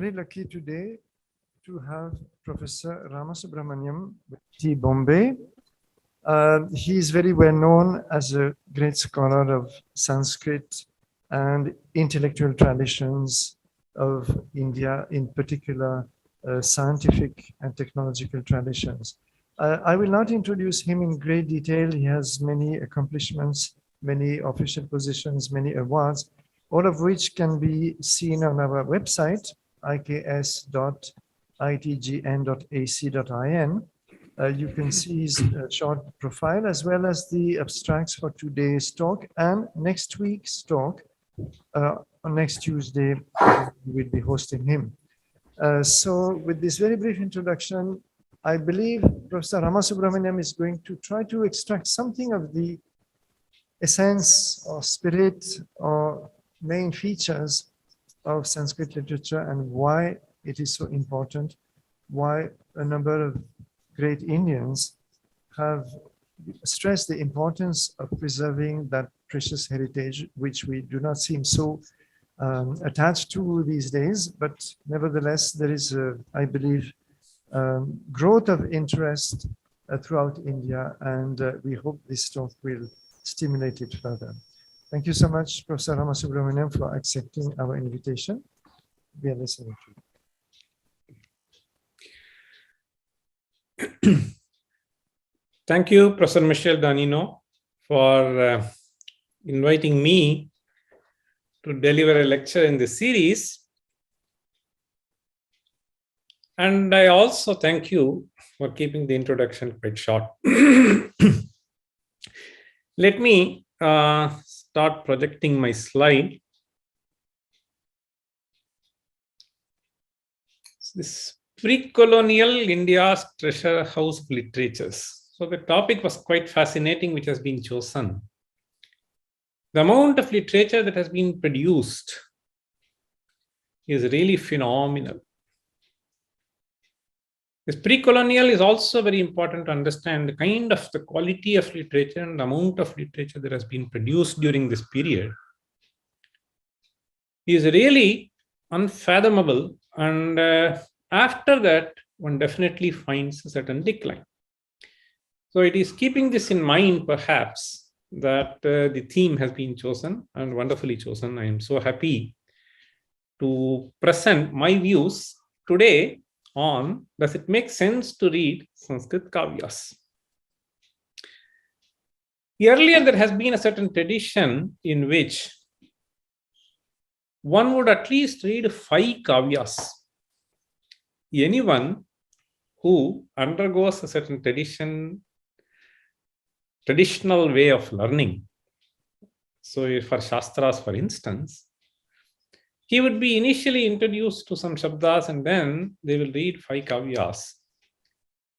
very lucky today to have Professor Ramasubramanian with T. Bombay. He is very well known as a great scholar of Sanskrit and intellectual traditions of India, in particular scientific and technological traditions. I will not introduce him in great detail. He has many accomplishments, many official positions, many awards, all of which can be seen on our website, iks.itgn.ac.in. You can see his short profile as well as the abstracts for today's talk and next week's talk. On next Tuesday, we will be hosting him. So with this very brief introduction, I believe Professor Ramasubramanian is going to try to extract something of the essence or spirit or main features of Sanskrit literature and why it is so important, why a number of great Indians have stressed the importance of preserving that precious heritage, which we do not seem so attached to these days, but nevertheless, there is, I believe, growth of interest throughout India, and we hope this talk will stimulate it further. Thank you so much, Professor Ramasubramanian, for accepting our invitation. We are listening to you. Thank you, Professor Michel Danino, for inviting me to deliver a lecture in this series. And I also thank you for keeping the introduction quite short. Let me start projecting my slide. This pre-colonial India's treasure house of literatures. So the topic was quite fascinating, which has been chosen. The amount of literature that has been produced is really phenomenal. This pre-colonial is also very important to understand the kind of the quality of literature and the amount of literature that has been produced during this period is really unfathomable. And after that, one definitely finds a certain decline. So it is keeping this in mind, perhaps, that the theme has been chosen and wonderfully chosen. I am so happy to present my views today on, does it make sense to read Sanskrit Kāvyas? Earlier, there has been a certain tradition in which one would at least read 5 Kāvyas. Anyone who undergoes a certain traditional way of learning, so for Shastras, for instance, he would be initially introduced to some Shabdas and then they will read 5 Kāvyas.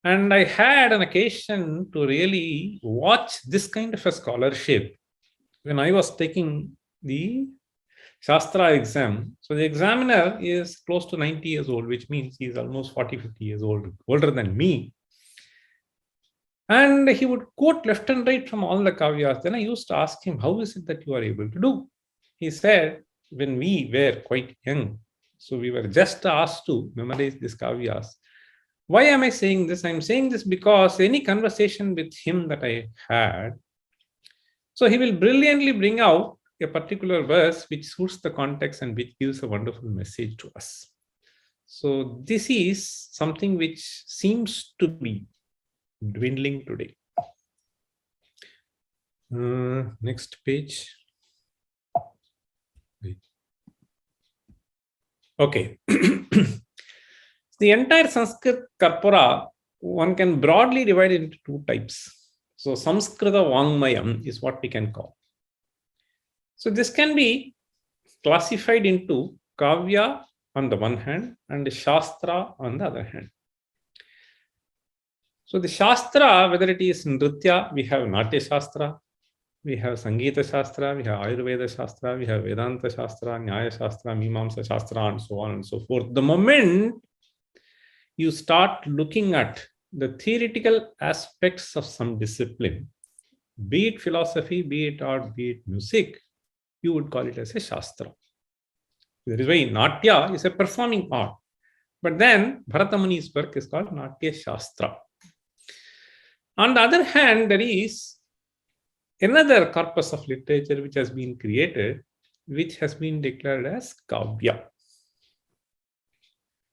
And I had an occasion to really watch this kind of a scholarship when I was taking the Shastra exam. So the examiner is close to 90 years old, which means he is almost 40-50 years old, older than me. And he would quote left and right from all the Kāvyas. Then I used to ask him, how is it that you are able to do? He said, when we were quite young, so we were just asked to memorize these Kāvyas. Why am I saying this? I'm saying this because any conversation with him that I had, so he will brilliantly bring out a particular verse which suits the context and which gives a wonderful message to us. So this is something which seems to be dwindling today. Next page. Okay. The entire Sanskrit corpora, one can broadly divide it into 2 types. So Samskrita Vangmayam is what we can call. So this can be classified into Kavya on the one hand and Shastra on the other hand. So the Shastra, whether it is Nritya, we have Natya Shastra, we have Sangeeta Shastra, we have Ayurveda Shastra, we have Vedanta Shastra, Nyaya Shastra, Mimamsa Shastra, and so on and so forth. The moment you start looking at the theoretical aspects of some discipline, be it philosophy, be it art, be it music, you would call it as a Shastra. That is why Natya is a performing art. But then Bharata Muni's work is called Natya Shastra. On the other hand, there is another corpus of literature which has been created, which has been declared as Kavya.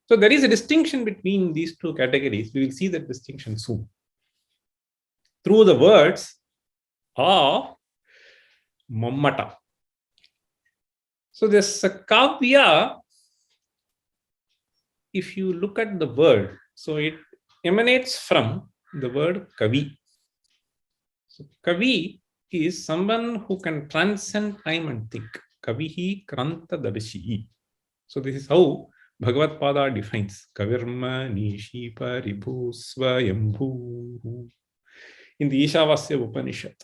So there is a distinction between these two categories. We will see that distinction soon. Through the words of Mamata. So this Kavya, if you look at the word, so it emanates from the word Kavi. So Kavi is someone who can transcend time and think. Kavihi Kranta Darshihi. So this is how Bhagavad Pada defines Kavirma Nishi Paribhu Swayambhu in the Ishavasya Upanishad.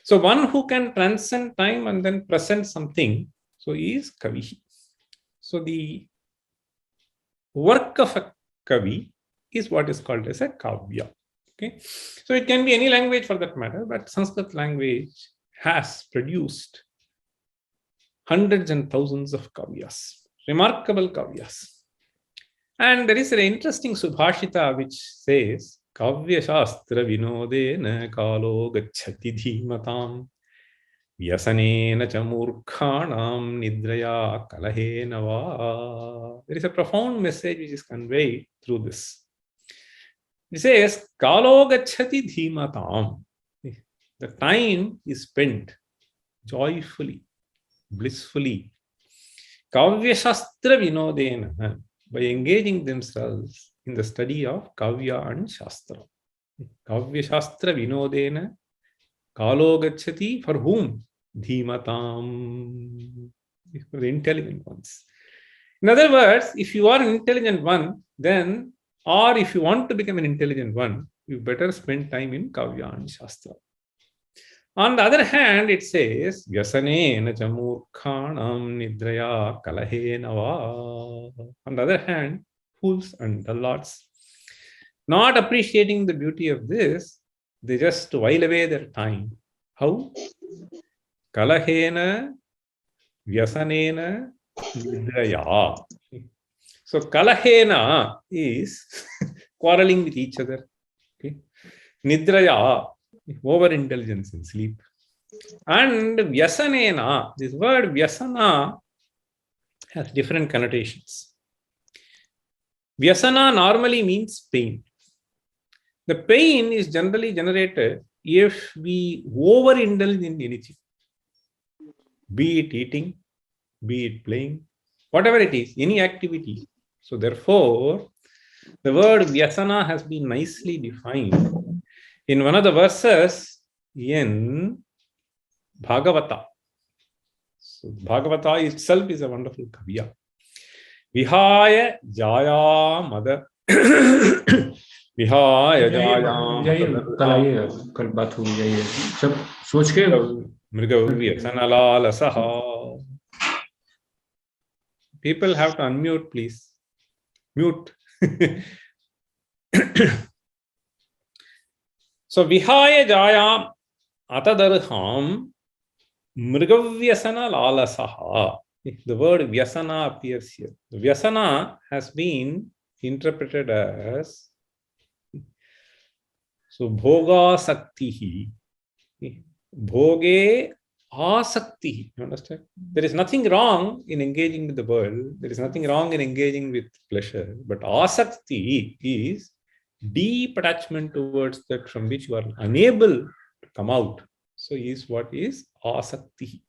So one who can transcend time and then present something, so is Kavihi. So the work of a Kavi is what is called as a Kavya. Okay, so it can be any language for that matter, but Sanskrit language has produced hundreds and thousands of kavyas, remarkable kavyas. And there is an interesting Subhashita which says, Kavya Shastra Vinodena Kalo Gacchati Dhimatam Vyasanena Chamurkhanam Nidraya Kalahena Va. There is a profound message which is conveyed through this. It says, Kalo Gacchati Dhimatam. The time is spent joyfully, blissfully. Kavya Shastra Vinodena, by engaging themselves in the study of Kavya and Shastra. Kavya Shastra Vinodena Kalo Gacchati, for whom? Dhimatam, for the intelligent ones. In other words, if you are an intelligent one, then, or if you want to become an intelligent one, you better spend time in Kavya and Shastra. On the other hand, it says, Vyasanena Chamurkhanam Nidraya Kalahena Va. On the other hand, fools and dullards, not appreciating the beauty of this, they just while away their time. How? Kalahena Vyasanena Nidraya. So Kalahena is quarreling with each other. Okay. Nidraya, over-intelligence in sleep. And Vyasanena, this word Vyasana has different connotations. Vyasana normally means pain. The pain is generally generated if we overindulge in anything, be it eating, be it playing, whatever it is, any activity. So therefore, the word Vyasana has been nicely defined in one of the verses in Bhagavata. So Bhagavata itself is a wonderful kavya. Vihaya Jaya Mada Vihaya Jaya कल बात हुई है, ये सब सोच के Mrigavya Sanalala Saha. People have to unmute, please. Mute. So Vihaya Jaya Atadarham Mrigavyasana Lalasaha. The word Vyasana appears here. Vyasana has been interpreted as so Bhoga Saktihi. Bhoge Asakti. You understand? There is nothing wrong in engaging with the world. There is nothing wrong in engaging with pleasure. But Asakti is deep attachment towards that from which you are unable to come out. So is what is Asakti.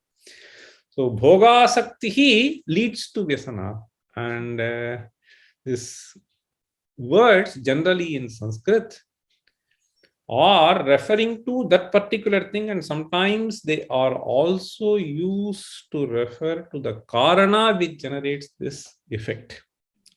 So Bhoga Asakti leads to Vyasana. And these words generally in Sanskrit are referring to that particular thing, and sometimes they are also used to refer to the karana which generates this effect.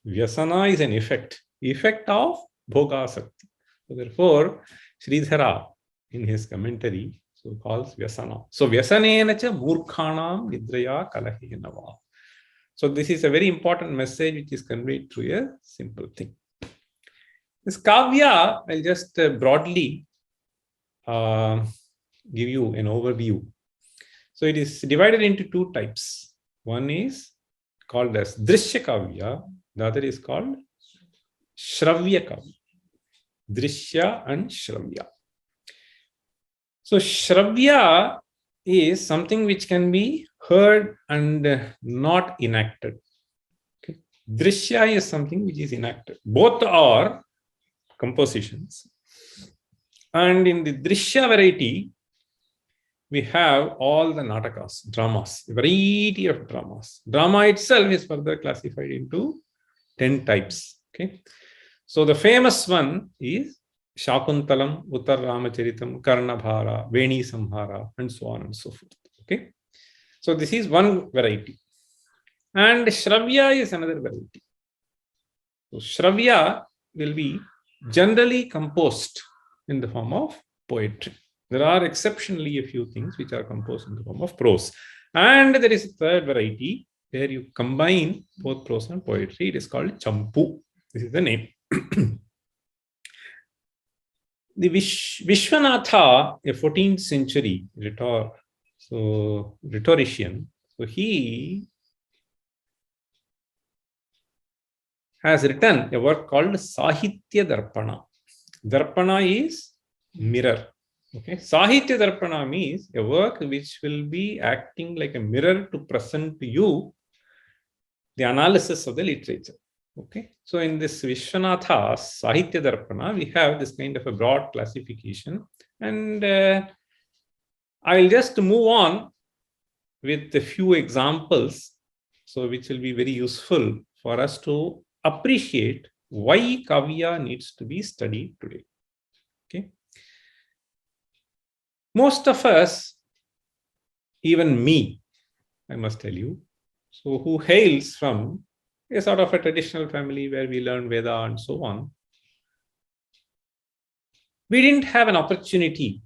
Vyasana is an effect of bhogasakti. So therefore, Sridhara in his commentary so calls Vyasana. So Vyasanena cha murkhanam nidraya kalahena va. So this is a very important message which is conveyed through a simple thing. This kavya, I'll just broadly give you an overview. So it is divided into two types. One is called as Drishya Kāvya, the other is called Shravya Kāvya. Drishya and Shravya. So Shravya is something which can be heard and not enacted. Okay. Drishya is something which is enacted. Both are compositions. And in the Drishya variety, we have all the natakas, dramas, a variety of dramas. Drama itself is further classified into 10 types. Okay. So the famous one is Shakuntalam, Uttar Ramacharitam, Karnabhara, Veni Samhara, and so on and so forth. Okay. So this is one variety. And Shravya is another variety. So Shravya will be generally composed in the form of poetry. There are exceptionally a few things which are composed in the form of prose. And there is a third variety where you combine both prose and poetry. It is called Champu. This is the name. The Vishwanatha, a 14th century rhetorician, so he has written a work called Sahitya Darpana. Darpana is mirror. Okay, Sahitya Darpana means a work which will be acting like a mirror to present to you the analysis of the literature. Okay, so in this Vishwanatha's Sahitya Darpana, we have this kind of a broad classification, and I'll just move on with a few examples, so which will be very useful for us to appreciate why Kavya needs to be studied today. Okay, most of us, even me, I must tell you, so who hails from a sort of a traditional family where we learn Veda and so on, we didn't have an opportunity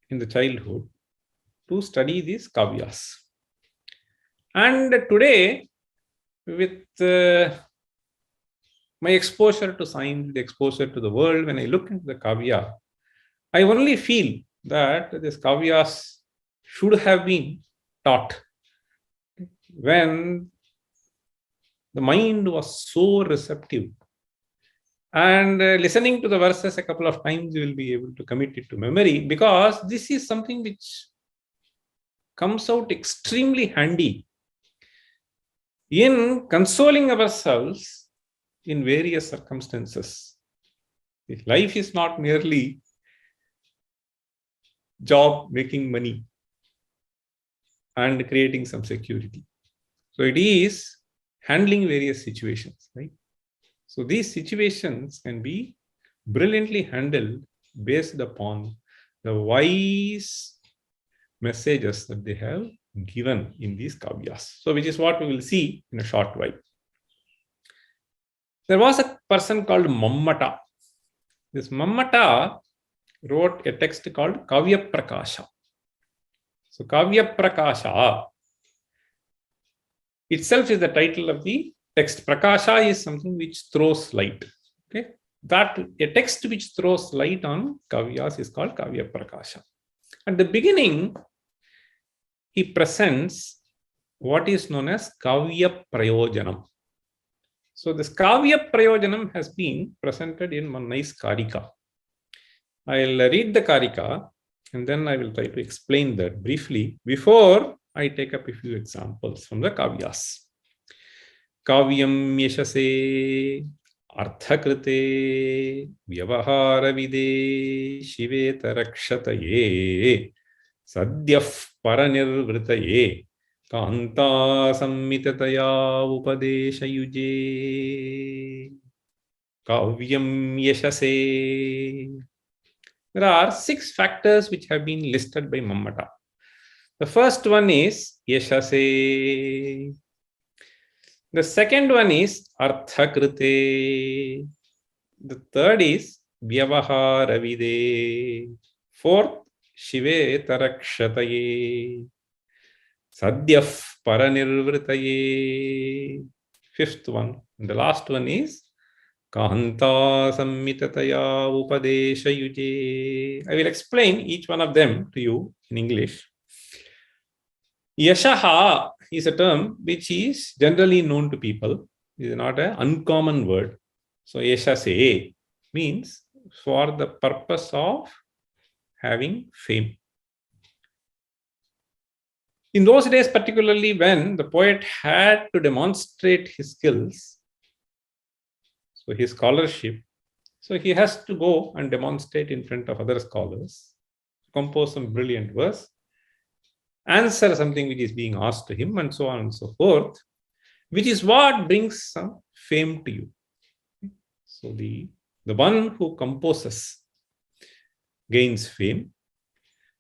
in the childhood to study these Kāvyas. And today, with my exposure to science, the exposure to the world, when I look into the Kāvya, I only feel that these Kāvyas should have been taught when the mind was so receptive. And listening to the verses a couple of times, you will be able to commit it to memory, because this is something which comes out extremely handy in consoling ourselves in various circumstances. If life is not merely job, making money, and creating some security. So it is handling various situations, right? So these situations can be brilliantly handled based upon the wise messages that they have given in these Kāvyas. So which is what we will see in a short while. There was a person called Mamata. This Mamata wrote a text called Kavya Prakasha. So Kavya Prakasha itself is the title of the text. Prakasha is something which throws light. Okay, that a text which throws light on Kāvyas is called Kavya Prakasha. At the beginning, he presents what is known as Kavya Prayojanam. So this Kavya Prayojanam has been presented in one nice Karika. I'll read the Karika and then I will try to explain that briefly before I take up a few examples from the Kāvyas. Kavyam yashase arthakrite vyavahara vide shiveta rakshataye sadyaf paranirvritaye kanta sammitataya upadeshayuje. Kavyam yashase. There are 6 factors which have been listed by Mamata. The first one is yashase. The second one is arthakrite. The third is vyavahara vide. Fourth, shive tarakshataye. Sadyaf paranirvritaye. Fifth one. And the last one is Kanta sammitataya upadeshayuje. I will explain each one of them to you in English. Yashaha is a term which is generally known to people. It is not an uncommon word. So Yesha se means for the purpose of having fame. In those days, particularly when the poet had to demonstrate his skills, so his scholarship, so he has to go and demonstrate in front of other scholars, compose some brilliant verse, answer something which is being asked to him, and so on and so forth, which is what brings some fame to you. So the one who composes gains fame.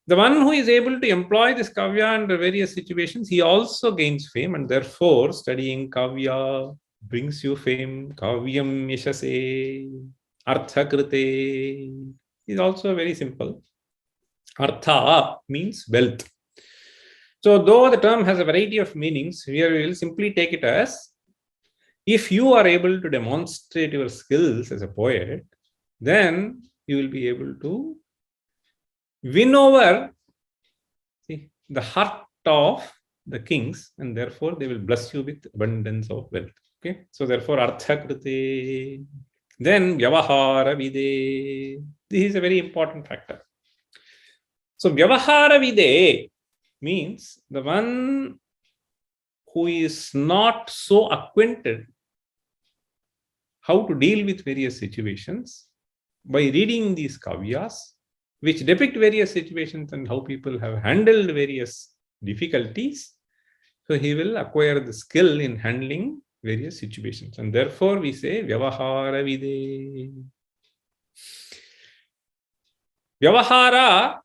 The one who is able to employ this kavya under various situations, he also gains fame, and therefore studying kavya brings you fame. Kavyam yashase artha krite is also very simple. Artha means wealth. So though the term has a variety of meanings, here we will simply take it as, if you are able to demonstrate your skills as a poet, then you will be able to win over the heart of the kings, and therefore they will bless you with abundance of wealth. Okay, so therefore artha krite. Then vyavahara vide. This is a very important factor. So vyavahara vide means the one who is not so acquainted how to deal with various situations, by reading these kavyas, which depict various situations and how people have handled various difficulties, so he will acquire the skill in handling various situations. And therefore we say vyavahara vide. Vyavahara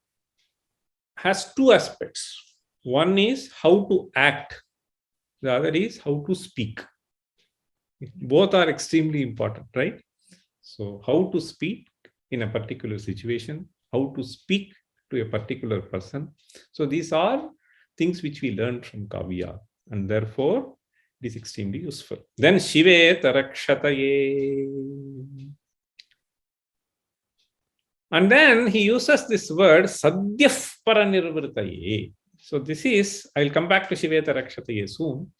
has two aspects. One is how to act. The other is how to speak. Both are extremely important, right? So how to speak in a particular situation, how to speak to a particular person. So these are things which we learned from Kavya, and therefore it is extremely useful. Then Shive Tarakshataye. And then he uses this word Sadyaf Paranirvritaye. So this is, I will come back to Shive Tarakshataye soon.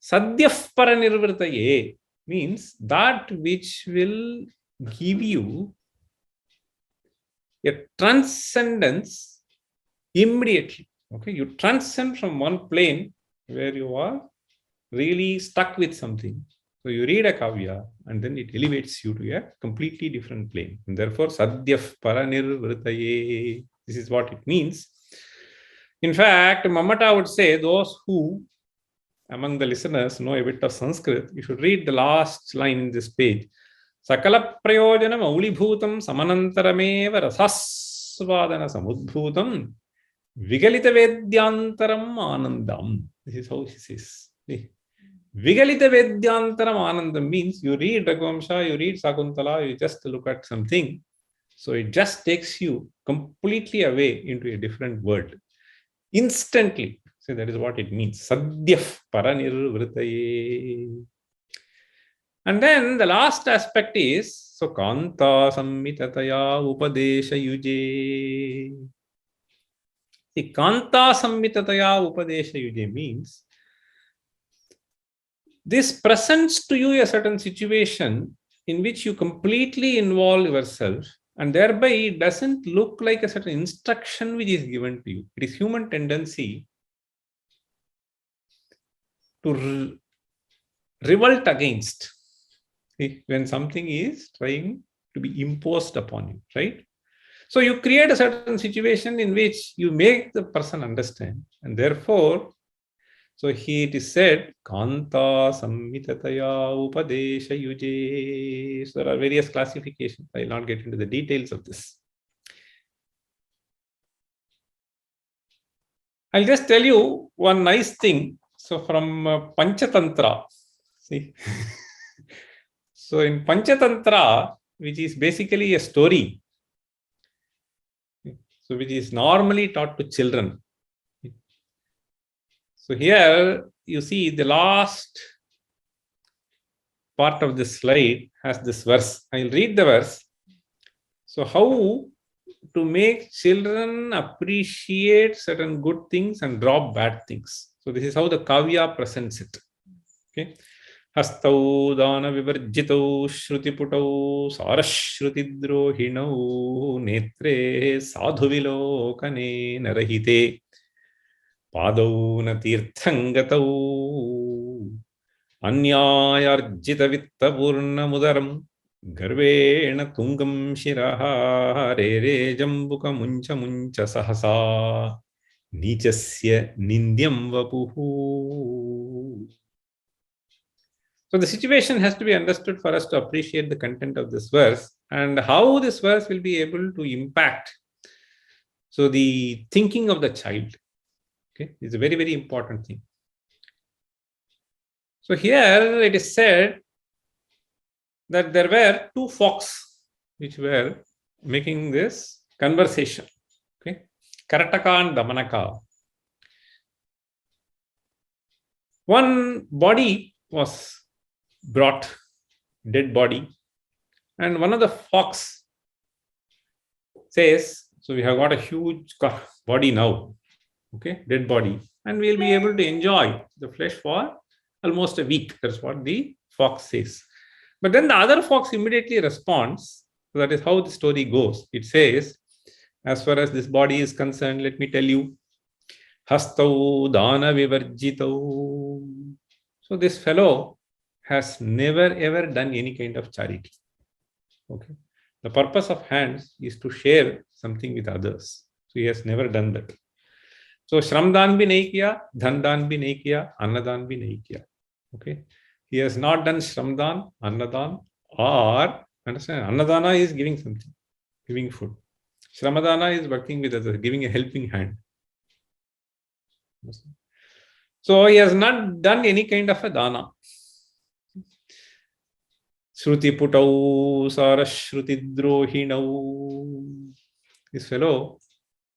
Sadyaf Paranirvritaye means that which will give you a transcendence immediately. Okay, you transcend from one plane where you are really stuck with something. So you read a kavya and then it elevates you to a completely different plane. And therefore, Sadyaf Paranirvritaye. This is what it means. In fact, Mamata would say, those who among the listeners know a bit of Sanskrit, you should read the last line in this page. Sakala prayojanam aulibhutam samanantarameva rasasvadana samudbhutam vigalita vedyantaram anandam. This is how she says. Vigalita vedyantaram anandam means you read Raghuvamsha, you read Sakuntala, you just look at something. So it just takes you completely away into a different world. Instantly. So that is what it means. Sadyaf Paranirvritaye. And then the last aspect is, so Kanta Sammitataya Upadesha Yuje. The Kanta Sammitataya Upadesha Yuje means, this presents to you a certain situation in which you completely involve yourself, and thereby it doesn't look like a certain instruction which is given to you. It is human tendency to revolt against when something is trying to be imposed upon you, right? So you create a certain situation in which you make the person understand, and therefore, so here it is said, Kanta Sammitataya Upadesha Yuje. So there are various classifications. I will not get into the details of this. I'll just tell you one nice thing. So from Panchatantra, see. So in Panchatantra, which is basically a story, so which is normally taught to children. So here you see the last part of this slide has this verse. I will read the verse. So how to make children appreciate certain good things and drop bad things. So this is how the Kāvya presents it. Okay. Hastau dana vivarjitau shrutiputau sarashrutidrohinau netre sadhuvilokane narahite padau na tirthangatau anyayarjita vittapurna mudaram garvena tungam shiraha re jambuka muncha muncha sahasa nichasya nindyam vapuhu. So the situation has to be understood for us to appreciate the content of this verse and how this verse will be able to impact. So the thinking of the child, okay, is a very, very important thing. So here it is said that there were two foxes which were making this conversation. Okay, Karataka and Damanaka. One body was brought, dead body, and one of the fox says, so we have got a huge body now, okay, dead body, and we'll be able to enjoy the flesh for almost a week. That's what the fox says. But then the other fox immediately responds. So that is how the story goes. It says, as far as this body is concerned, let me tell you, hastau dana vivarjitau. So this fellow has never ever done any kind of charity. Okay. The purpose of hands is to share something with others. So he has never done that. So Shramdan bhi nahi kiya, Dhandan bhi nahi kiya, Annadan bhi nahi kiya. Okay. He has not done Shramdan, Annadan, or understand, Annadana is giving something, giving food. Shramadana is working with others, giving a helping hand. So he has not done any kind of a dana. Shruti putau sarashruti drohinau. This fellow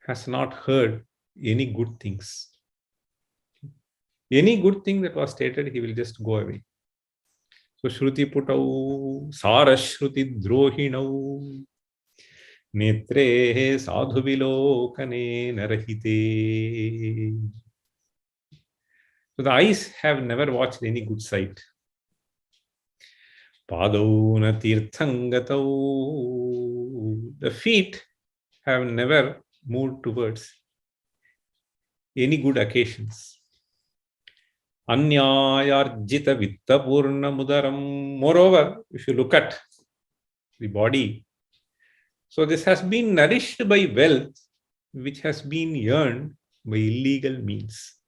has not heard any good things. Any good thing that was stated, he will just go away. So shruti putau sarashruti drohinau netre sadhuvilokane narahite. So the eyes have never watched any good sight. Padau na tirthangatau. The feet have never moved towards any good occasions. Anyayarjita vittapurna mudaram. Moreover, if you look at the body, so this has been nourished by wealth which has been earned by illegal means.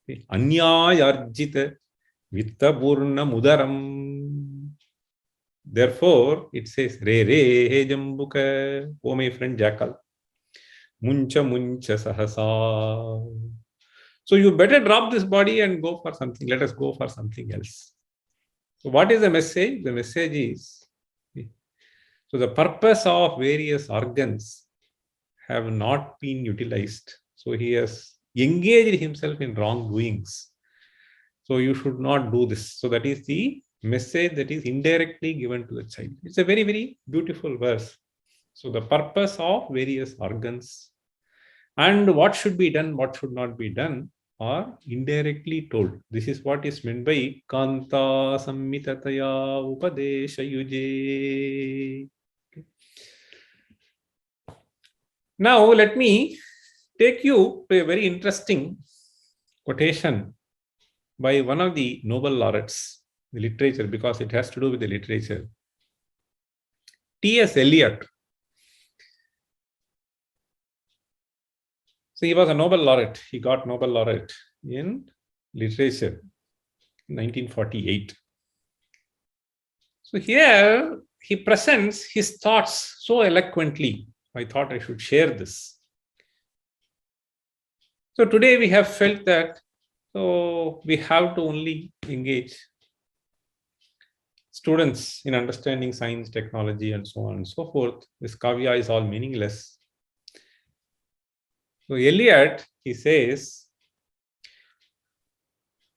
Anyayarjita vittapurna mudaram. Therefore, it says, re re jambuka, oh my friend jackal, muncha muncha sahasa. So you better drop this body and go for something. Let us go for something else. So what is the message? The message is, so the purpose of various organs have not been utilized. So he has engaged himself in wrongdoings. So you should not do this. So that is the message that is indirectly given to the child. It's a very, very beautiful verse. So the purpose of various organs and what should be done, what should not be done are indirectly told. This is what is meant by Kanta Sammitataya Upadesha Yuje. Okay. Now let me take you to a very interesting quotation by one of the Nobel laureates, the literature, because it has to do with the literature. T.S. Eliot. So he was a Nobel laureate. He got Nobel laureate in literature in 1948. So here he presents his thoughts so eloquently. I thought I should share this. So today we have felt that we have to only engage students in understanding science, technology, and so on and so forth. This kavya is all meaningless. So Eliot, he says,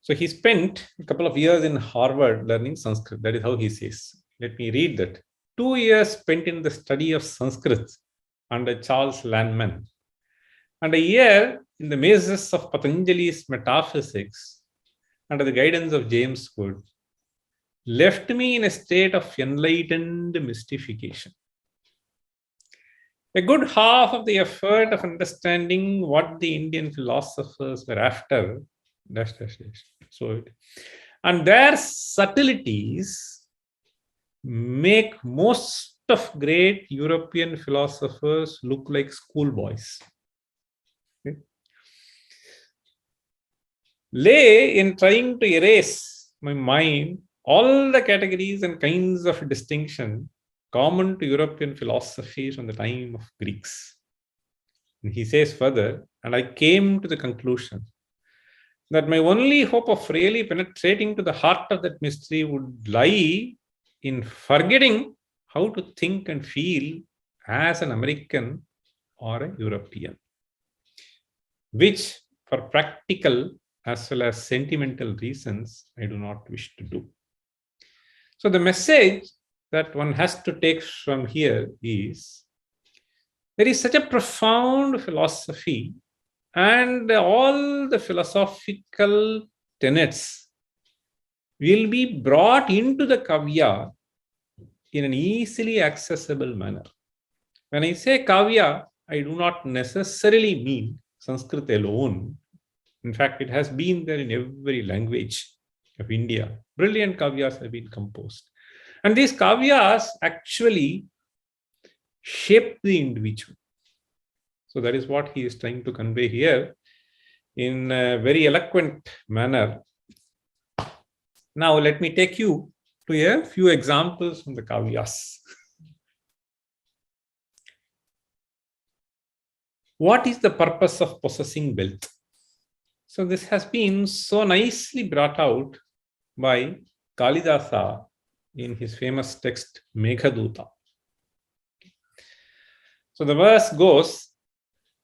so he spent a couple of years in Harvard learning Sanskrit. That is how he says. Let me read that. 2 years spent in the study of Sanskrit under Charles Landman, and a year in the mazes of Patanjali's metaphysics under the guidance of James Wood left me in a state of enlightened mystification. A good half of the effort of understanding what the Indian philosophers were after, and their subtleties make most of great European philosophers look like schoolboys. Okay. Lay in trying to erase my mind all the categories and kinds of distinction common to European philosophy from the time of Greeks. And he says further, and I came to the conclusion that my only hope of really penetrating to the heart of that mystery would lie in forgetting how to think and feel as an American or a European, which for practical as well as sentimental reasons, I do not wish to do. So the message that one has to take from here is, there is such a profound philosophy, and all the philosophical tenets will be brought into the kavya in an easily accessible manner. When I say kavya, I do not necessarily mean Sanskrit alone. In fact, it has been there in every language of India. Brilliant kavyas have been composed. And these kavyas actually shape the individual. So that is what he is trying to convey here in a very eloquent manner. Now, let me take you to a few examples from the kavyas. What is the purpose of possessing wealth? So this has been so nicely brought out by Kalidasa in his famous text Meghaduta. So the verse goes,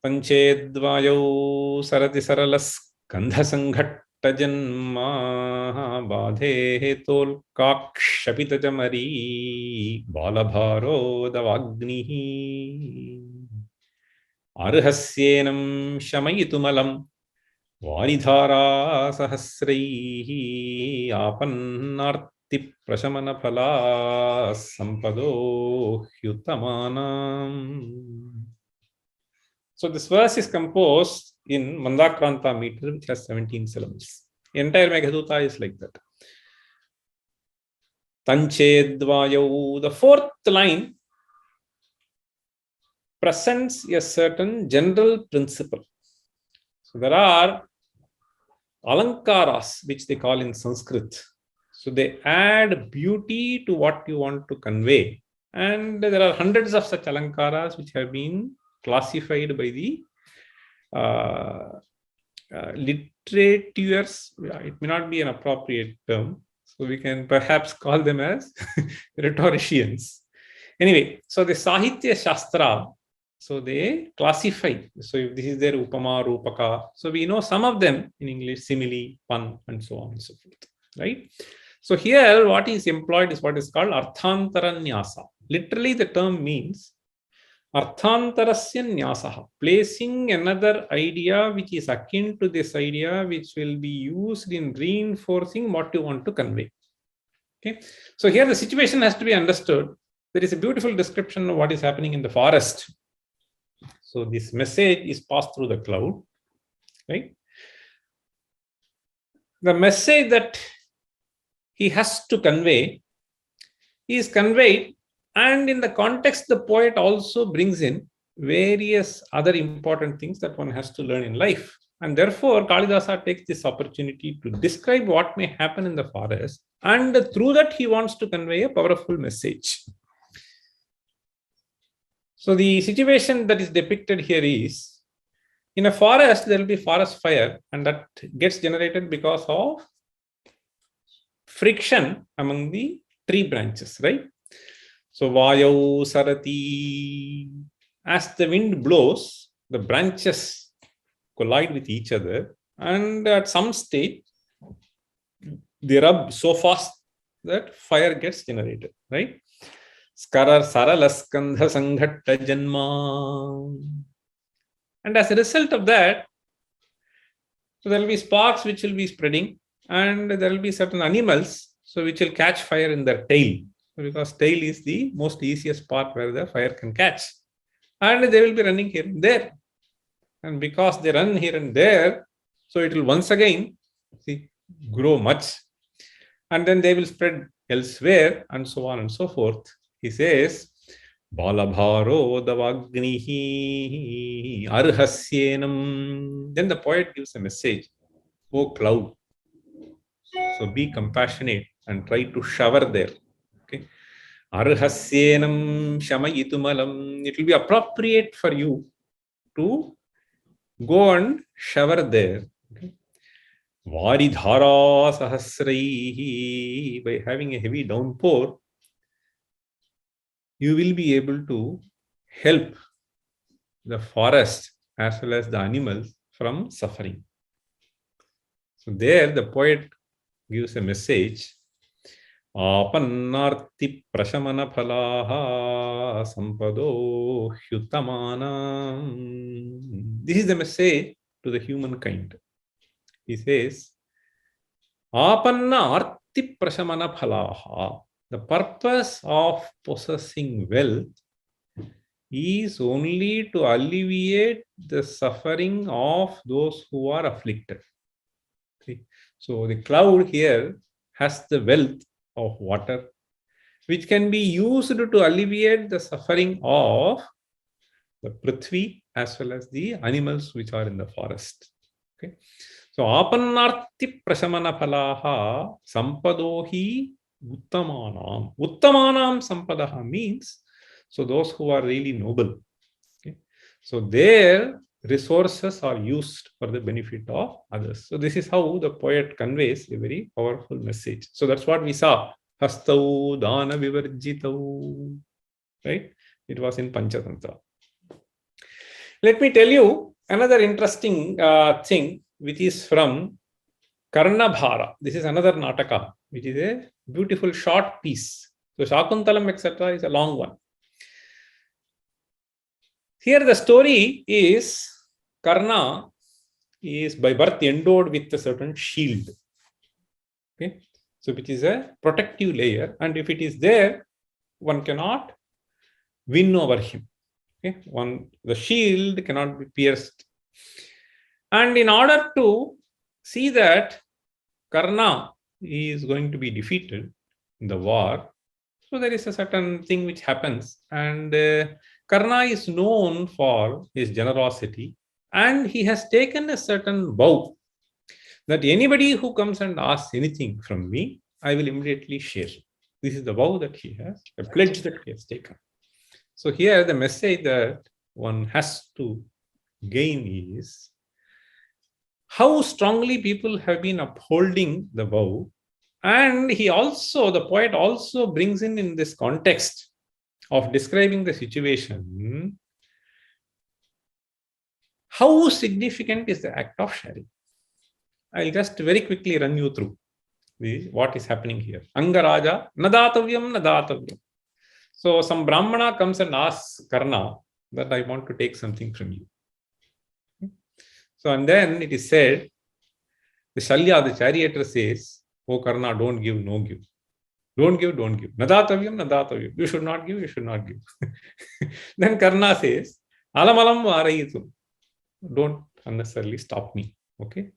Panchedvayau sarati saralas kandha sanghatta janma badhe tol kakshapita jamari balabharo davagnihi arhasyenam shamayitumalam varidhara sahasraihi apannarti prashamana phala sampado hyutamanam. So this verse is composed in Mandakranta meter, which has 17 syllables. The entire Meghaduta is like that. Tanchedvayau, the fourth line presents a certain general principle. So there are alankaras, which they call in Sanskrit. So they add beauty to what you want to convey. And there are hundreds of such alankaras which have been classified by the literateurs. It may not be an appropriate term. So we can perhaps call them as rhetoricians. Anyway, so the Sahitya Shastra, so they classify. So if this is their Upama, Rupaka, so we know some of them in English, simile, pun, and so on and so forth, right? So here what is employed is what is called Arthantaranyasa. Literally the term means Arthantarasya Nyasaha, placing another idea which is akin to this idea, which will be used in reinforcing what you want to convey. Okay, so here the situation has to be understood. There is a beautiful description of what is happening in the forest. So this message is passed through the cloud, right? The message that he has to convey is conveyed, and in the context, the poet also brings in various other important things that one has to learn in life. And therefore, Kalidasa takes this opportunity to describe what may happen in the forest, and through that, he wants to convey a powerful message. So the situation that is depicted here is, in a forest, there will be forest fire, and that gets generated because of friction among the tree branches, right? So Vayau Sarati, as the wind blows, the branches collide with each other, and at some stage, they rub so fast that fire gets generated, right? Skarar Saralaskandha Sanghatta Janma. And as a result of that, So there will be sparks which will be spreading, and there will be certain animals which will catch fire in their tail, because tail is the most easiest part where the fire can catch, and they will be running here and there. And because they run here and there, so it will once again grow much, and then they will spread elsewhere, and so on and so forth. He says, Balabharo davagnihi arhasyenam. Then the poet gives a message. O cloud, so be compassionate and try to shower there. Okay. Arhasyenam shamayitumalam. It will be appropriate for you to go and shower there. Okay. Varidhara sahasraihi. By having a heavy downpour, you will be able to help the forest as well as the animals from suffering. So there the poet gives a message. Apannarti prashamana phalaha sampado hyutamanam. This is the message to the humankind. He says, Apannarti prashamana phalaha. The purpose of possessing wealth is only to alleviate the suffering of those who are afflicted. Okay. So the cloud here has the wealth of water, which can be used to alleviate the suffering of the prithvi as well as the animals which are in the forest. Okay. So apannarti prashamana phalaha sampadohi uttamanam. Uttamanam sampadaha means, so those who are really noble. Okay. So their resources are used for the benefit of others. So this is how the poet conveys a very powerful message. So that's what we saw. Hastau dana vivarjitau. Right? It was in Panchatantra. Let me tell you another interesting thing, which is from Karnabhara. This is another Nataka, which is a beautiful short piece. So Shakuntalam, etc. is a long one. Here the story is Karna is by birth endowed with a certain shield. Okay. So which is a protective layer, and if it is there, one cannot win over him. Okay. The shield cannot be pierced. And in order to see that Karna is going to be defeated in the war, so there is a certain thing which happens, and Karna is known for his generosity, and he has taken a certain vow that anybody who comes and asks anything from me, I will immediately share. This is the vow that he has, a pledge that he has taken. So here the message that one has to gain is how strongly people have been upholding the vow. And the poet also brings in this context of describing the situation, how significant is the act of sharing. I'll just very quickly run you through what is happening here. Angaraja, nadatavyam, nadatavyam. So some Brahmana comes and asks Karna that I want to take something from you. So and then it is said, the Shalya, the charioteer says, O Karna, don't give, no give. Don't give, don't give. Nadatavyam, nadatavyam. You should not give, you should not give. Then Karna says, Alamalam varayitum. Don't unnecessarily stop me. Okay.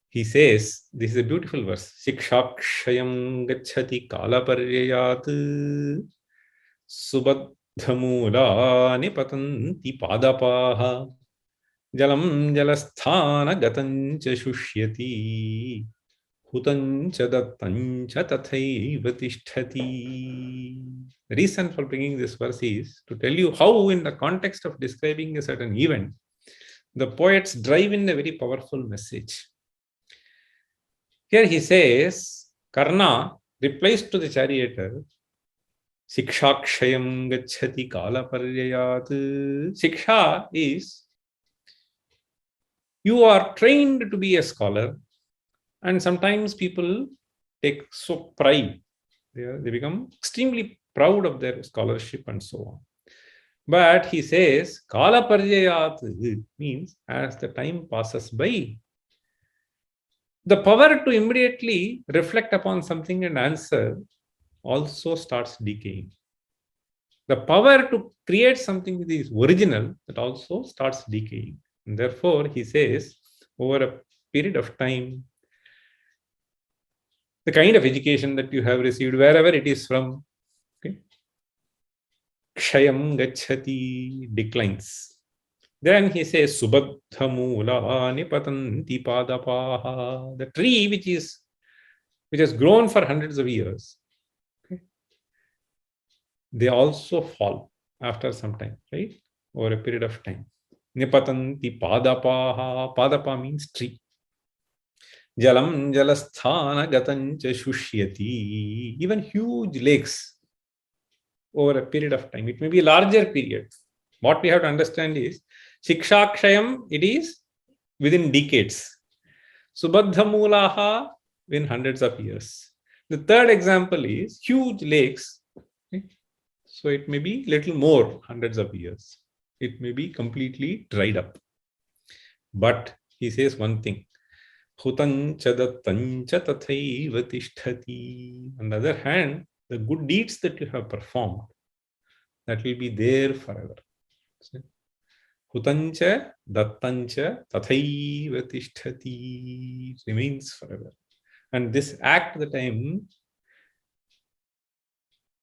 He says, this is a beautiful verse. Shikshakshayam gacchati kalaparyayat subadhamula nipatanti padapaha jalam jalasthana gatancha shushyati hutancha dattancha tathaiva tisthati. The reason for bringing this verse is to tell you how, in the context of describing a certain event, the poets drive in a very powerful message. Here he says, Karna replies to the charioteer, Sikshakshayam gacchati kalaparyayat. Siksha is, you are trained to be a scholar, and sometimes people take so pride. They become extremely proud of their scholarship and so on. But he says, Kalaparyayat means as the time passes by, the power to immediately reflect upon something and answer also starts decaying. The power to create something that is original, that also starts decaying. And therefore, he says, over a period of time, the kind of education that you have received, wherever it is from, okay, kshayam gacchati, declines. Then he says, subadha moola nipatanti padapaha. The tree which has grown for hundreds of years, okay, they also fall after some time, right? Over a period of time. Nipatanti padapaha. Padapa means tree. Jalam jalasthana gatancha shushyati. Even huge lakes over a period of time. It may be a larger period. What we have to understand is, Shikshakshayam, it is within decades. Subadha Mulaha, within hundreds of years. The third example is huge lakes. Okay? So it may be little more, hundreds of years. It may be completely dried up. But he says one thing. Hutancha dattancha tathaiva tisthati. On the other hand, the good deeds that you have performed, that will be there forever. Hutancha dattancha tathaiva tisthati, remains forever. And this act that I am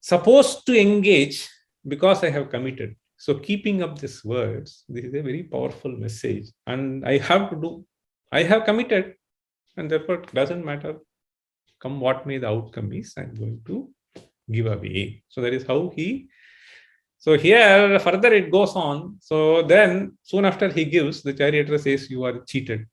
supposed to engage because I have committed. So keeping up these words, this is a very powerful message. And I have to do. I have committed, and therefore it doesn't matter. Come what may the outcome is, I'm going to give away. So that is how he. So here further it goes on. So then soon after he gives, the charioteer says, you are cheated.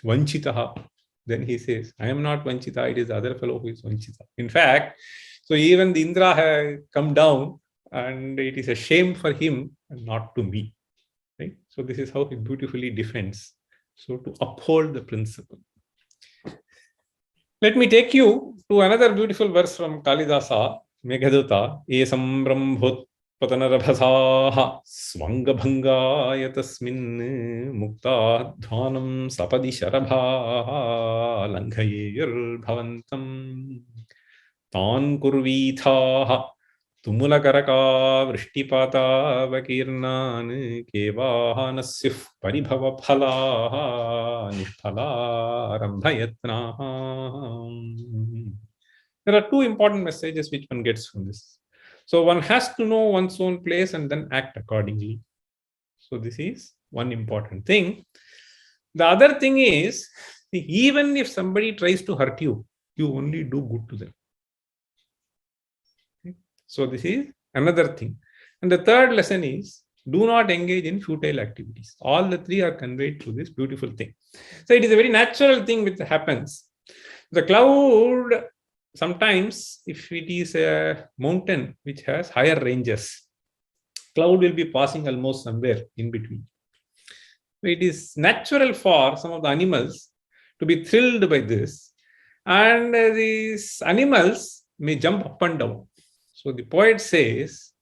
Vanchitaha. Then he says, I am not Vanchita, it is the other fellow who is Vanchita. In fact, so even the Indra has come down, and it is a shame for him and not to me. Right? So this is how he beautifully defends. So to uphold the principle. Let me take you to another beautiful verse from Kalidasa, Meghaduta, Esam Brahmbhut Patanarabhasaha Swangabhangaya Tasmin Mukta Dhvanam Sapadi Sharabha Langhayir Bhavantam Tan Kurvithaha Tumulakaraka Vristipata Vakirnan Kevahanasyuh Paribhava Phalaha Nishphala Rambhayatna. There are two important messages which one gets from this. So one has to know one's own place and then act accordingly. So this is one important thing. The other thing is, even if somebody tries to hurt you, you only do good to them. Okay? So this is another thing. And the third lesson is, do not engage in futile activities. All the three are conveyed through this beautiful thing. So it is a very natural thing which happens. The cloud, sometimes if it is a mountain which has higher ranges, cloud will be passing almost somewhere in between. It is natural for some of the animals to be thrilled by this, and these animals may jump up and down. So the poet says,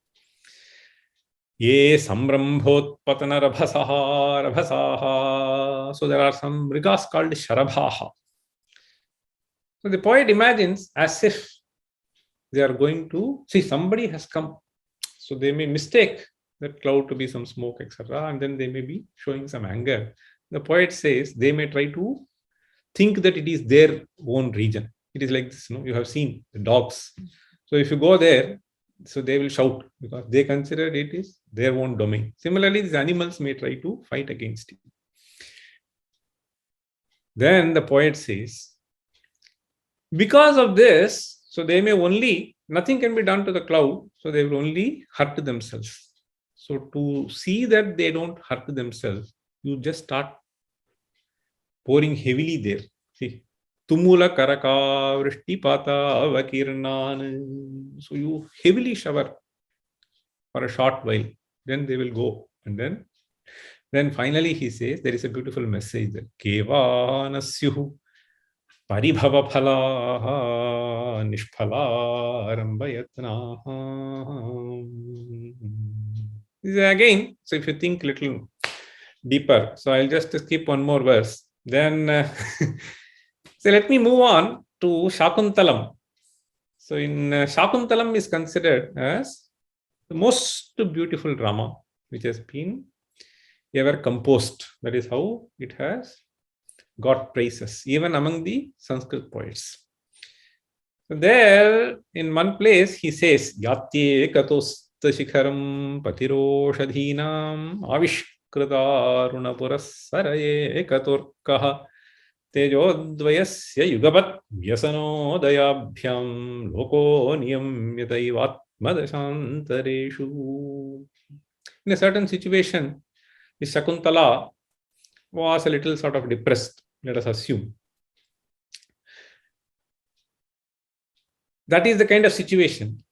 Ye samrambhot patana rabhasaha rabhasaha. So there are some mrigas called sharabhaha. So the poet imagines as if they are going to see somebody has come. So they may mistake that cloud to be some smoke, etc. And then they may be showing some anger. The poet says they may try to think that it is their own region. It is like this, you have seen the dogs. So if you go there, so they will shout because they consider it is their own domain. Similarly, these animals may try to fight against it. Then the poet says, because of this, so they may only, nothing can be done to the cloud, so they will only hurt themselves. So to see that they don't hurt themselves, you just start pouring heavily there. See, Tumula Karaka Vristipata Vakirnan. So you heavily shower for a short while, then they will go. And then finally he says, there is a beautiful message that Kevanasyuh Paribhava Phalaha Nishphala Rambhayatna. Again, so if you think a little deeper, so I'll just skip one more verse. Then So let me move on to Shakuntalam. So in Shakuntalam is considered as the most beautiful drama which has been ever composed. That is how it has got praises, even among the Sanskrit poets. So there, in one place, he says, Yatye katosta shikharam patiroshadhinam avishkritarunapurassaraye katurkaha tejodvayasya yugapat vyasanodayabhyam loko niyamyataivatmadashantareshu. In a certain situation, the Shakuntala was a little sort of depressed, let us assume. That is the kind of situation.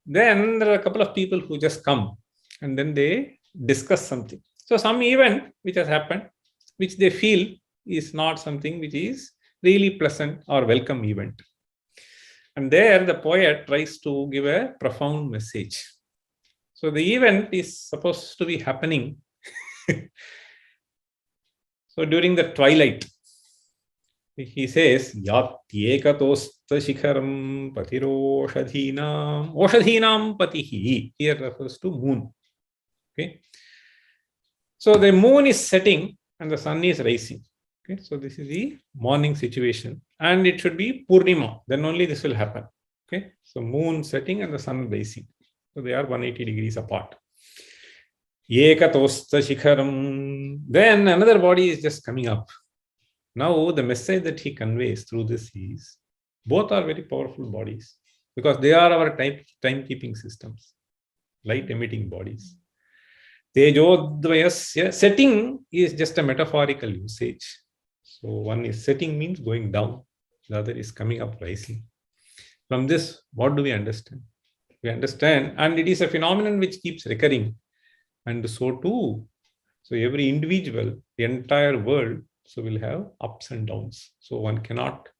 Then there are a couple of people who just come and then they discuss something. So some event which has happened, which they feel is not something which is really pleasant or welcome event. And there the poet tries to give a profound message. So the event is supposed to be happening so during the twilight. He says, Yatyekatosta shikharam patiroshadhinam. Oshadhinam patihi. Here refers to moon. Okay. So the moon is setting and the sun is rising. Okay. So this is the morning situation. And it should be Purnima. Then only this will happen. Okay. So moon setting and the sun rising. So they are 180 degrees apart. Yekatosta shikharam. Then another body is just coming up. Now, the message that he conveys through this is, both are very powerful bodies because they are our timekeeping systems, light-emitting bodies. Tejodvayasya, setting is just a metaphorical usage. So, one is setting means going down, the other is coming up, rising. From this, what do we understand? We understand, and it is a phenomenon which keeps recurring, and so too. So, every individual, the entire world, so will have ups and downs. So one cannot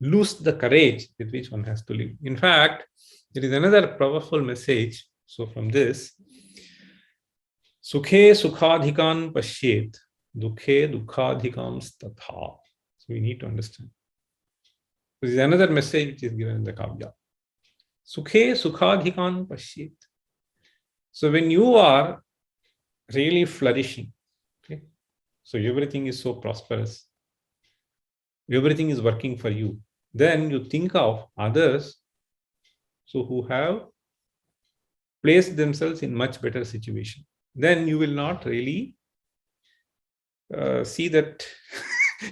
lose the courage with which one has to live. In fact, there is another powerful message. So from this, Sukhe sukhadhikan pashyet, dukhe dukhadhikam statha. So we need to understand. This is another message which is given in the Kavya. Sukhe sukhadhikan pashyet. So when you are really flourishing, okay, so everything is so prosperous, everything is working for you, then you think of others so who have placed themselves in much better situation. Then you will not really see that.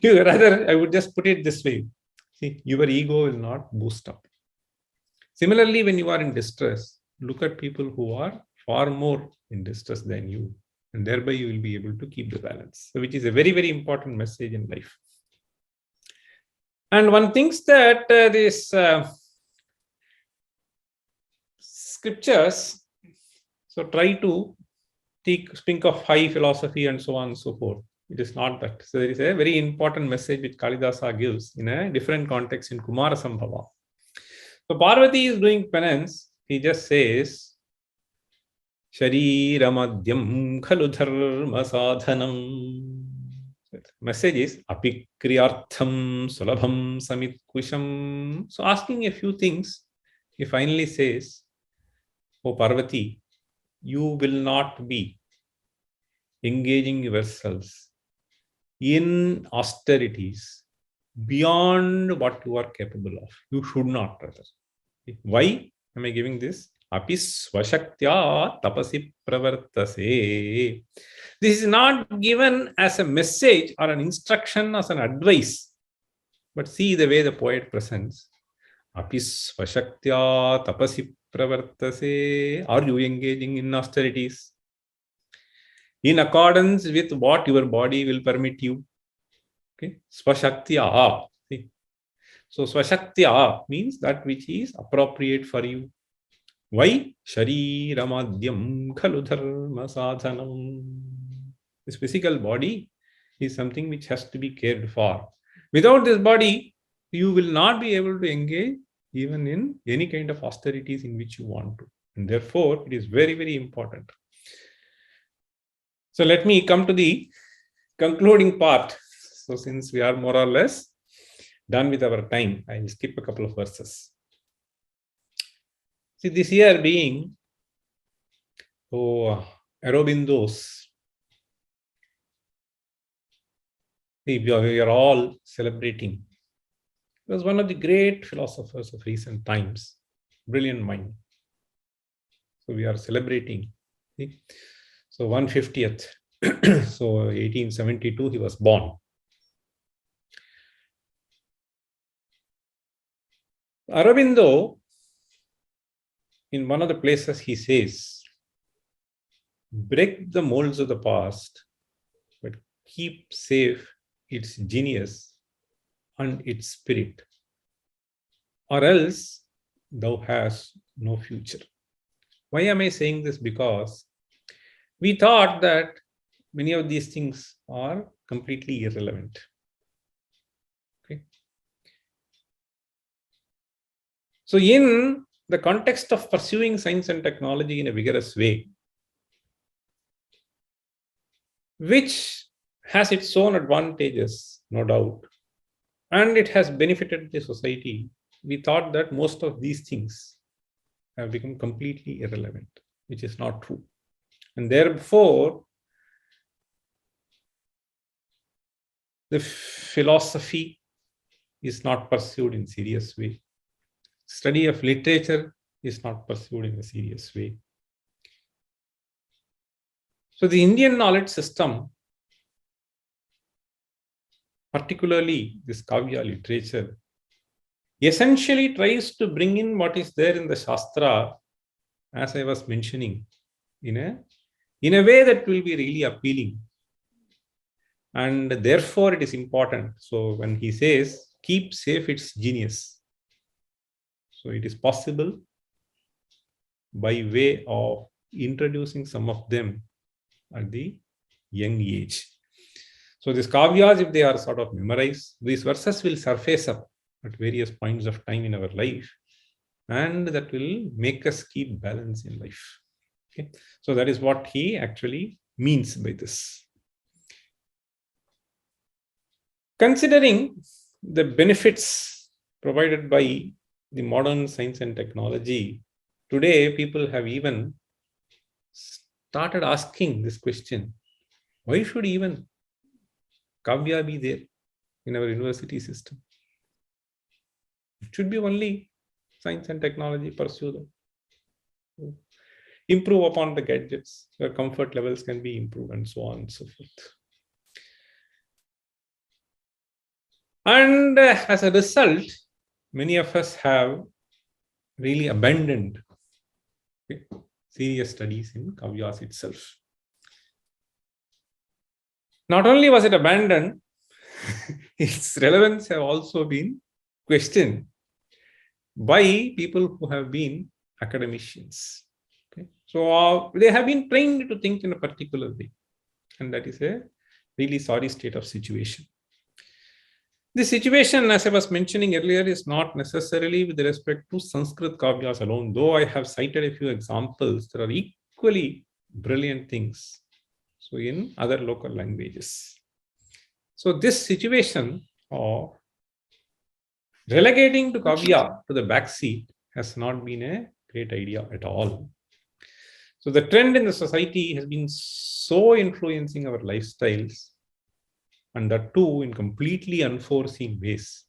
You rather, I would just put it this way. See, your ego will not boost up. Similarly, when you are in distress, look at people who are far more in distress than you. And thereby you will be able to keep the balance, which is a very, very important message in life. And one thinks that these scriptures, so try to think of high philosophy and so on and so forth. It is not that. So there is a very important message which Kalidasa gives in a different context in Kumara Sambhava. So Parvati is doing penance. He just says, Shariramadhyam khalu dharma sadhanam. Message is apikriyartham sulabham samitkusham. So asking a few things, he finally says, O Parvati, you will not be engaging yourselves in austerities beyond what you are capable of. You should not, rather. Why am I giving this? Api swashaktya tapasi pravartase. This is not given as a message or an instruction or an advice. But see the way the poet presents. Api swashaktya tapasi pravartase. Are you engaging in austerities? In accordance with what your body will permit you. Okay. Swashaktya. See. So swashaktya means that which is appropriate for you. Why? Shariramadhyam khalu dharma sadhanam. This physical body is something which has to be cared for. Without this body, you will not be able to engage even in any kind of austerities in which you want to. And therefore, it is very, very important. So let me come to the concluding part. So since we are more or less done with our time, I will skip a couple of verses. See, this year being Aurobindo's, we are all celebrating. He was one of the great philosophers of recent times, brilliant mind. So we are celebrating. See? So 150th. So 1872 he was born. Aurobindo, in one of the places he says, break the molds of the past, but keep safe its genius and its spirit, or else thou hast no future. Why am I saying this? Because we thought that many of these things are completely irrelevant. Okay. So in the context of pursuing science and technology in a vigorous way, which has its own advantages, no doubt, and it has benefited the society, we thought that most of these things have become completely irrelevant, which is not true. And therefore, the philosophy is not pursued in a serious way. Study of literature is not pursued in a serious way. So the Indian knowledge system, particularly this Kāvya literature, essentially tries to bring in what is there in the Shastra, as I was mentioning, in a way that will be really appealing. And therefore it is important. So when he says, keep safe its genius, so it is possible by way of introducing some of them at the young age. So these Kāvyas, if they are sort of memorized, these verses will surface up at various points of time in our life, and that will make us keep balance in life. Okay? So that is what he actually means by this. Considering the benefits provided by the modern science and technology, today people have even started asking this question: why should even Kavya be there in our university system? It should be only science and technology, pursue them. Improve upon the gadgets, your comfort levels can be improved, and so on and so forth. And as a result, many of us have really abandoned serious studies in Kāvyas itself. Not only was it abandoned, its relevance have also been questioned by people who have been academicians. Okay? So they have been trained to think in a particular way, and that is a really sorry state of situation. This situation, as I was mentioning earlier, is not necessarily with respect to Sanskrit Kāvyas alone, though I have cited a few examples. There are equally brilliant things so in other local languages. So this situation of relegating to Kāvya to the back seat has not been a great idea at all. So the trend in the society has been so influencing our lifestyles, and that too in completely unforeseen ways,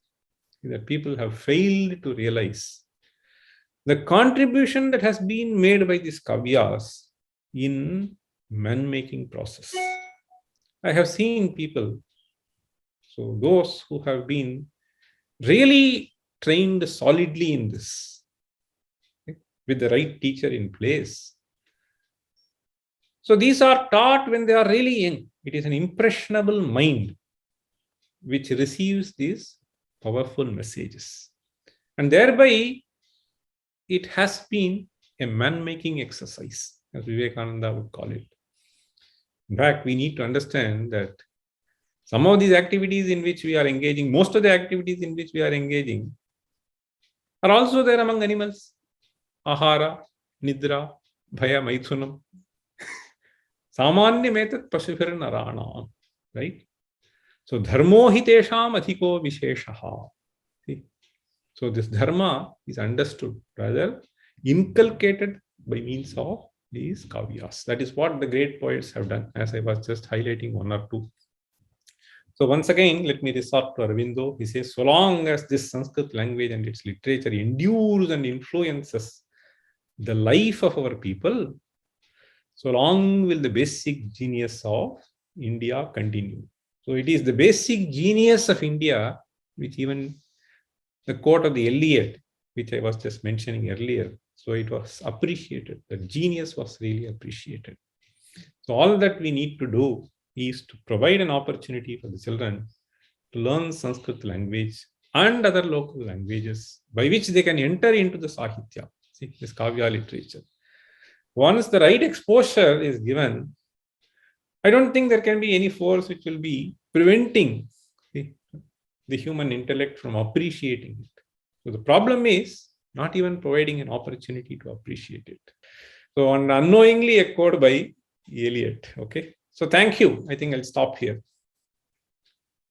that people have failed to realize the contribution that has been made by these Kāvyas in man-making process. I have seen people, so those who have been really trained solidly in this, with the right teacher in place. So these are taught when they are really young. It is an impressionable mind which receives these powerful messages. And thereby, it has been a man-making exercise, as Vivekananda would call it. In fact, we need to understand that some of these activities in which we are engaging, most of the activities in which we are engaging, are also there among animals. Ahara, Nidra, Bhaya, Maithunam. Samanya metat pasubhir narana. Right? So, dharmo hi tesham adhiko visheshaha. So this dharma is understood, rather inculcated by means of these kavyas. That is what the great poets have done, as I was just highlighting one or two. So once again, let me resort to Aurobindo. He says, so long as this Sanskrit language and its literature endures and influences the life of our people, so long will the basic genius of India continue. So it is the basic genius of India, which even the quote of the Eliot, which I was just mentioning earlier, so it was appreciated. The genius was really appreciated. So all that we need to do is to provide an opportunity for the children to learn Sanskrit language and other local languages by which they can enter into the Sahitya, see, this Kavya literature. Once the right exposure is given, I don't think there can be any force which will be preventing the human intellect from appreciating it. So the problem is not even providing an opportunity to appreciate it. So unknowingly echoed by Eliot. Okay. So thank you. I think I'll stop here.